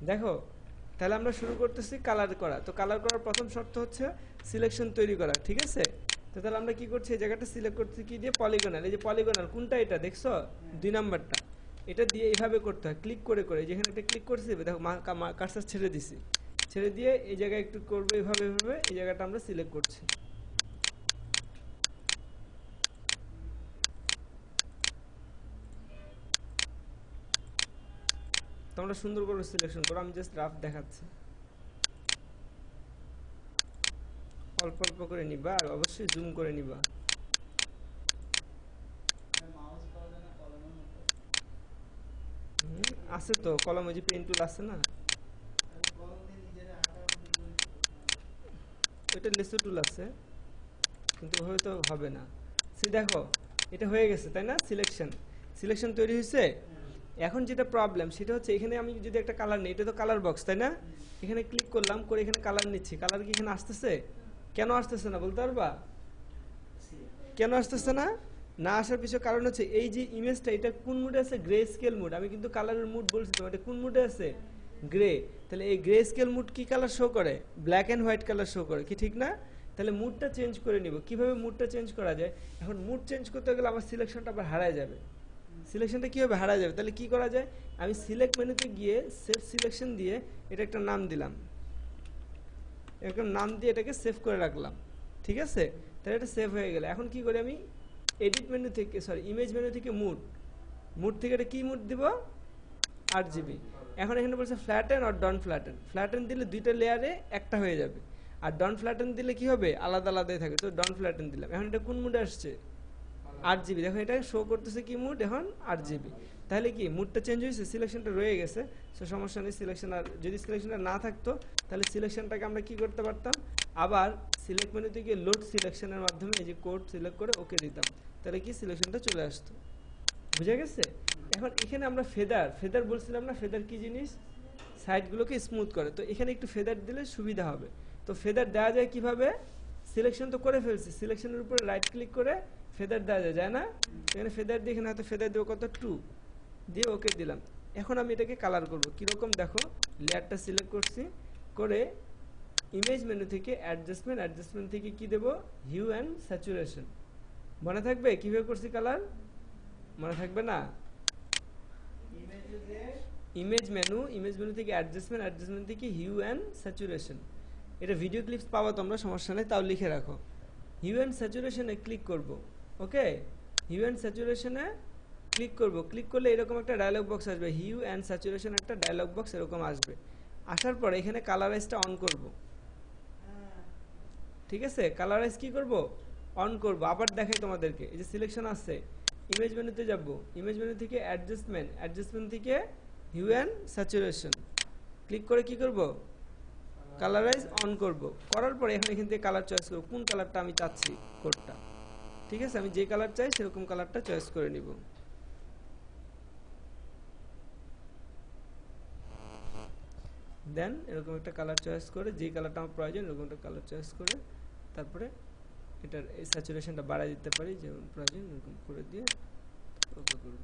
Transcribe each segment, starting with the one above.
দেখো তাহলে আমরা শুরু করতেছি কালার করা। তো কালার করার প্রথম শর্ত হচ্ছে সিলেকশন তৈরি করা, ঠিক আছে? তো তাহলে আমরা কি করছি, এই জায়গাটা সিলেক্ট করছি কি দিয়ে, পলিগনাল। এই যে পলিগনাল কোনটা, এটা দেখছো 2 নাম্বারটা, এটা দিয়ে এইভাবে করতে হয়, ক্লিক করে করে। যেখানে একটা ক্লিক করছি দেখো কার্সার ছেড়ে দিছি, ছেড়ে দিয়ে এই জায়গায় একটু করবো এইভাবে এইভাবে, এই জায়গাটা আমরা সিলেক্ট করছি। তোমরা সুন্দর করে সিলেকশন করো, আমি জাস্ট রাফ দেখাচ্ছি। অল্প অল্প করে নিবা আর অবশ্যই জুম করে নিবা। আছে তো কলম, ওই যে পেন টুল আছে না, ওইটা লেসো টুল আছে, কিন্তু হয়তো হবে না। দেখো এটা হয়ে গেছে তাই না, সিলেকশন সিলেকশন তৈরি হয়েছে। এখন যেটা প্রবলেম সেটা হচ্ছে এখানে আমি যদি একটা কালার নিই, এটা তো কালার বক্স তাই না, এখানে ক্লিক করলাম করে এখানে কালার নিচ্ছি, কালার কি এখানে আসতেছে? কেন আসতেছে না বলতে পারবা? কেন আসতেছে না? না আসার পিছনে কারণ হচ্ছে এই যে ইমেজটা, এটা কোন মুডে আছে? Grey scale mode. আমি কিন্তু কালারের মুড বলছি তো, এটা কোন মুডে আছে? গ্রে। তাহলে এই গ্রে স্কেল মুড কি কালার শো করে? Black and white colour show করে, কি ঠিক না? তাহলে মুডটা চেঞ্জ করে নিব। কিভাবে মুডটা চেঞ্জ করা যায়? এখন মুড চেঞ্জ করতে গেলে আমার সিলেকশনটা আবার হারায় যাবে। সিলেকশনটা কিভাবে হারায় যাবে? তাহলে কি করা যায়? আমি সিলেক্ট মেনুতে গিয়ে সেভ সিলেকশন দিয়ে এটা একটা নাম দিলাম, এরকম নাম দিয়ে এটাকে সেভ করে রাখলাম, ঠিক আছে? তাহলে এটা সেভ হয়ে গেল। এখন কি করি আমি, এডিট মেনু থেকে, সরি ইমেজ মেনু থেকে মুড, মুড থেকে এটা কি মুড দিব? 8GB। এখন এখানে বলছে ফ্ল্যাটেন আর ডন ফ্ল্যাটেন। ফ্ল্যাটেন দিলে দুইটা লেয়ারে একটা হয়ে যাবে, আর ডন ফ্ল্যাটেন দিলে কি হবে? আলাদা আলাদাই থাকে। তো ডন ফ্ল্যাটেন দিলাম। এখন এটা কোন মুডে আসছে? 8GB। দেখো এটা শো করতেছে কি মুড এখন? 8GB। তাহলে কি মুডটা চেঞ্জ হয়েছে, সিলেকশনটা রয়ে গেছে। সো সমস্যা নেই, সিলেকশন আর যদি সিলেকশনটা না থাকতো তাহলে সিলেকশনটাকে আমরা কি করতে পারতাম, আবার সিলেক্ট মেনু থেকে লোড সিলেকশনের মাধ্যমে এই যে কোড সিলেক্ট করে ওকে দিতাম, তাহলে কি সিলেকশনটা চলে আসতো। বুঝা গেছে? এখন এখানে আমরা ফেদার, ফেদার বলছিলাম না, ফেদার কি জিনিস? সাইডগুলোকে স্মুথ করে। তো এখানে একটু ফেদার দিলে সুবিধা হবে। তো ফেদার দেওয়া যায় কিভাবে? সিলেকশন তো করে ফেলছি, সিলেকশনের উপরে রাইট ক্লিক করে ফেদার দেওয়া যায়, যায় না? এখানে ফেদার দিয়ে এখানে হয়তো ফেদার দেবো কত, 2 দিয়ে ওকে দিলাম। এখন আমি এটাকে কালার করব কীরকম, দেখো লেয়ারটা সিলেক্ট করছি, করে ইমেজ মেনু থেকে অ্যাডজাস্টমেন্ট, অ্যাডজাস্টমেন্ট থেকে কি দেব? Hugh and saturation. মনে থাকবে কিভাবে করছি কালার? মনে থাকবে না? ইমেজ মেনু, ইমেজ মেনু থেকে অ্যাডজাস্টমেন্ট, অ্যাডজাস্টমেন্ট থেকে হিউ অ্যান্ড স্যাচুরেশন। এটা ভিডিও ক্লিপস পাওয়া তোমরা, সমস্যা নেই, তাও লিখে রাখো। হিউ অ্যান্ড স্যাচুরেশনে ক্লিক করব, ওকে? হিউ অ্যান্ড স্যাচুরেশনে ক্লিক করব, ক্লিক করলে এরকম একটা ডায়লগ বক্স আসবে, হিউ অ্যান্ড স্যাচুরেশন একটা ডায়লগ বক্স এরকম আসবে। আসার পরে এখানে কালারাইজটা অন করব, ঠিক আছে? কালারাইজ কি করব? অন করব। আবার দেখাই তোমাদেরকে, এই যে সিলেকশন আছে, ইমেজ মেনুতে যাব, ইমেজ মেনু থেকে অ্যাডজাস্টমেন্ট, অ্যাডজাস্টমেন্ট থেকে হিউ অ্যান্ড স্যাচুরেশন ক্লিক করে কি করব? কালারাইজ অন করব। করার পরে এখান থেকে কালার চয়েস করব, কোন কালারটা আমি চাচ্ছি কোডটা, ঠিক আছে? আমি যে কালার চাই সেরকম কালারটা চয়েস করে নিব। দেন এরকম একটা কালার চয়েস করে, যে কালারটা আমার প্রয়োজন এরকম একটা কালার চয়েস করে, তারপরে এটার এই স্যাচুরেশনটা বাড়াই দিতে পারি, যেমন প্রয়োজন এরকম করে দিয়ে ওকে করব,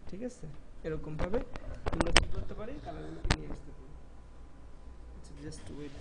ঠিক আছে? এরকম ভাবে আমরা কি করতে পারি, কালারগুলোকে নিয়ে আসতে পারি। আচ্ছা জাস্ট ওয়েট।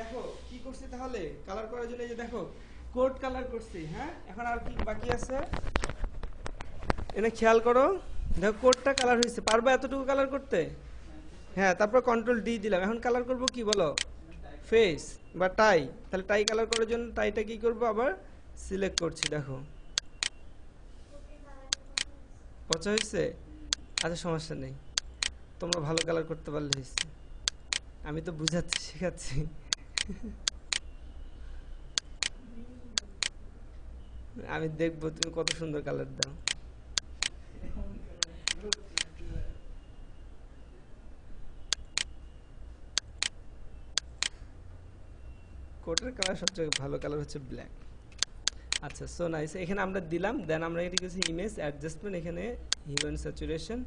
দেখো কি করছি তাহলে কালার করার জন্য, এই যে দেখো কোড কালার করছি। হ্যাঁ, এখন আর কি বাকি আছে এনে খেয়াল করো, দেখো কোডটা কালার হয়েছে। পারবা এতটুকু কালার করতে? হ্যাঁ, তারপর কন্ট্রোল ডি দিলাম। এখন কালার করব কি বলো? ফেস বা টাই, তাহলে টাই কালার করার জন্য টাইটা কি করব, আবার সিলেক্ট করছি। দেখো পচা হয়েছে, আচ্ছা সমস্যা নেই, তোমরা ভালো কালার করতে পারলে হয়েছে, আমি তো বুঝাচ্ছি শেখাচ্ছি। আমি দেখবো তুমি কত সুন্দর কালার দাও। কোটের কালার সবচেয়ে ভালো কালার হচ্ছে ব্ল্যাক। আচ্ছা সো নাইস, এখানে আমরা দিলাম, দেন আমরা এটি কিছু ইমেজ অ্যাডজাস্টমেন্ট, এখানে হিউম্যান স্যাচুরেশন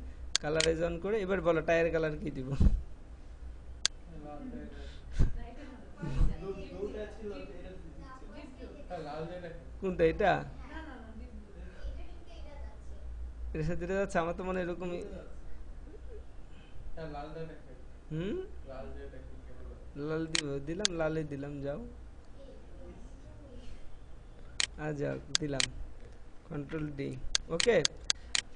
কালারাইজ অন করে, এবার বলো টায়ার কালার কি দিব। কোনটা এটা, এর সাথে যেটা যাচ্ছে আমার তো মনে হয় এরকমই। হুম লাল দিব, দিলাম লালে দিলাম, যাও যাও দিলাম, কন্ট্রোল ডি। ওকে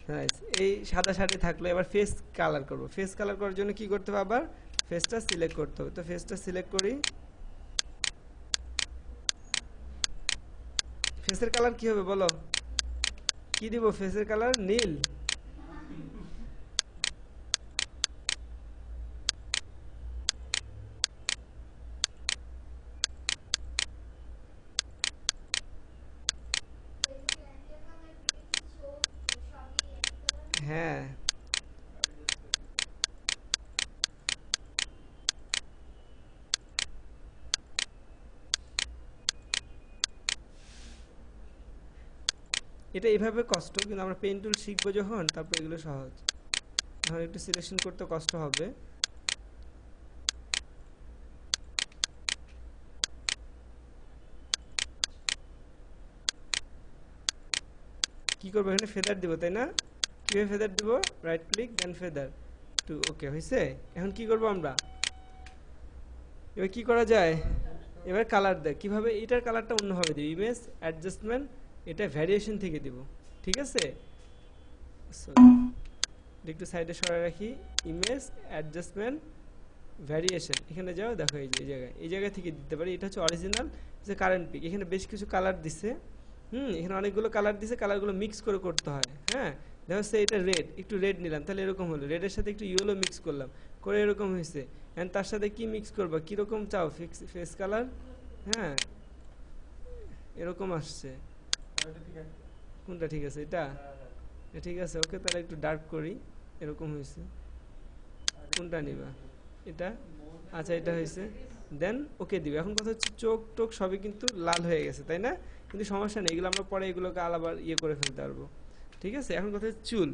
নাইস, এই সাদা শাড়ি থাকলো। এবার ফেস কালার করব, ফেস কালার করার জন্য কি করতে হবে, আবার ফেসটা সিলেক্ট করতে হবে। তো ফেসটা সিলেক্ট করি, ফেসের কালার কি হবে বলো, কি দিব ফেসের কালার, নীল। হ্যাঁ এটা এভাবে কষ্ট, কিন্তু আমরা পেন টুল শিখবো যখন তারপর এগুলো সহজ, এখন একটু সিলেকশন করতে কষ্ট হবে। কি করবো এখানে ফেদার দিব, তাই না? কিভাবে ফেদার দিব, রাইট ক্লিক দেন ফেদার টু, ওকে হয়েছে। এখন কি করব আমরা, এবার কি করা যায়, এবার কালার দেয় কিভাবে, এটার কালারটা অন্যভাবে দিব, ইমেজ অ্যাডজাস্টমেন্ট, এটা ভ্যারিয়েশন থেকে দিব, ঠিক আছে। একটু সাইডে সরাই রাখি, ইমেজ অ্যাডজাস্টমেন্ট ভ্যারিয়েশন, এখানে যাও দেখো এই যে এই জায়গা থেকে দিতে পারি। এটা হচ্ছে অরিজিনাল যে কারেন্ট পিক, এখানে বেশ কিছু কালার দিছে, এখানে অনেকগুলো কালার দিছে, কালারগুলো মিক্স করে করতে হয়। হ্যাঁ দেখো সে এটা রেড, একটু রেড নিলাম তাহলে এরকম হলো, রেডের সাথে একটু ইয়েলো মিক্স করলাম, করে এরকম হয়েছে। এন্ড তার সাথে কি মিক্স করবা, কীরকম চাও ফেস কালার, হ্যাঁ এরকম আসছে। কোনটা ঠিক আছে, এটা ঠিক আছে, ওকে তাহলে একটু ডার্ক করি, এরকম হয়েছে। কোনটা নিবা, এটা, আচ্ছা এটা হয়েছে, দেন ওকে দিবে। এখন কথা হচ্ছে চোখ টোক সবই কিন্তু লাল হয়ে গেছে, তাই না? কিন্তু সমস্যা নেই, এগুলো আমরা পরে এগুলোকে আলাদা ইয়ে করে ফেলতে পারবো, ঠিক আছে। এখন কথা হচ্ছে চুল,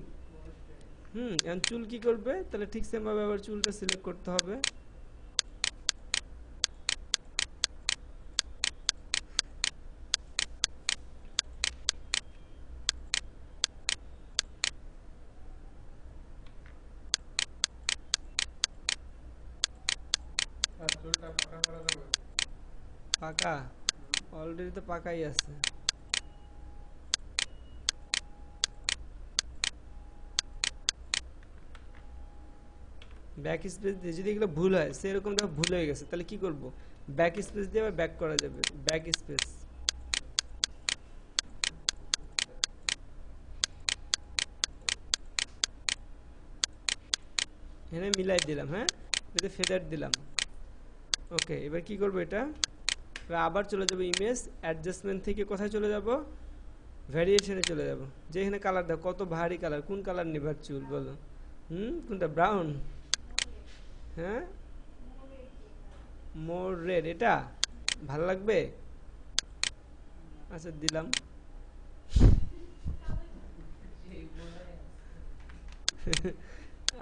এখন চুল কি করবে, তাহলে ঠিক সেম ভাবে আবার চুলটা সিলেক্ট করতে হবে। পাকা, অলরেডি তো পাকাই আছে। ব্যাক স্পেস দিয়ে যদি এগুলো ভুল হয়, সেরকম ভুল হয়ে গেছে, তাহলে কি করব, ব্যাক স্পেস দিয়ে আবার ব্যাক করা যাবে, ব্যাক স্পেস, এখানে মিলাই দিলাম, হ্যাঁ এতে ফেদার দিলাম। ওকে এবার কি করব, এটা আবার চলে যাব ইমেজ অ্যাডজাস্টমেন্ট থেকে, কোথায় চলে যাব, ভ্যারিয়েশনে চলে যাব। যে এখানে কালার দাও, কত ভারী কালার, কোন কালার নিবার চুল বলো, কোনটা, ব্রাউন, হ্যাঁ মোর রেড, এটা ভালো লাগবে, আচ্ছা দিলাম।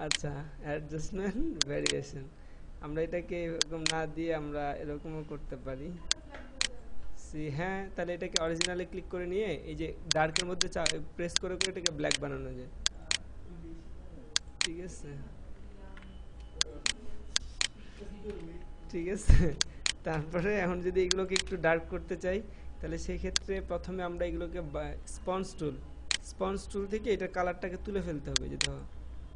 আচ্ছা অ্যাডজাস্টমেন্ট ভ্যারিয়েশন, আমরা এটাকে এরকম না দিয়ে আমরা এরকমও করতে পারি। হ্যাঁ তাহলে এটাকে অরিজিনালে ক্লিক করে নিয়ে এই যে ডার্কের মধ্যে প্রেস করে করে এটাকে ব্ল্যাক বানানো যায়, ঠিক আছে, ঠিক আছে। তারপরে এখন যদি এগুলোকে একটু ডার্ক করতে চাই, তাহলে সেই ক্ষেত্রে প্রথমে আমরা এগুলোকে স্পঞ্জ টুল থেকে এটার কালারটাকে তুলে ফেলতে হবে, যে দেখো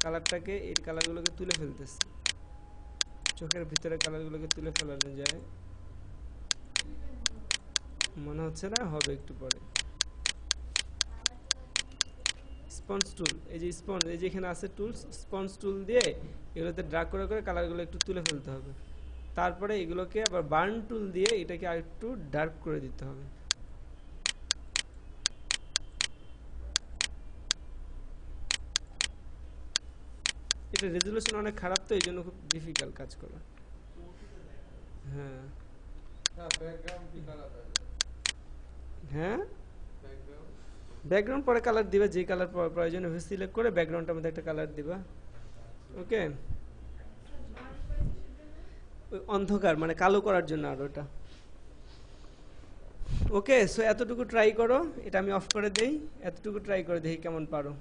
কালারটাকে, এই কালারগুলোকে তুলে ফেলতেছে, চোখের ভিতরে কালারগুলোকে তুলে ফেলানো যায়। মনে হচ্ছে না, হবে একটু পরে। স্পঞ্জ টুল, এই যে স্পঞ্জ, এই যে এখানে আছে টুলস, স্পঞ্জ টুল দিয়ে এগুলোতে ড্রাগ করে করে কালারগুলো একটু তুলে ফেলতে হবে। তারপরে এগুলোকে আবার বার্ন টুল দিয়ে এটাকে আরেকটু ডার্ক করে দিতে হবে। এটা রেজুলেশন অনেক খারাপ, তো এই জন্য খুব ডিফিকাল্ট কাজ করা। হ্যাঁ হ্যাঁ, ব্যাকগ্রাউন্ড পরে কালার দিবে, যে কালার প্রয়োজন হবে সিলেক্ট করে ব্যাকগ্রাউন্ডের মধ্যে একটা কালার দিবা। ওকে, অন্ধকার মানে কালো করার জন্য আর ওটা। ওকে, সো এতটুকু ট্রাই করো, এটা আমি অফ করে দেই, এতটুকু ট্রাই করে দেখি কেমন পারো।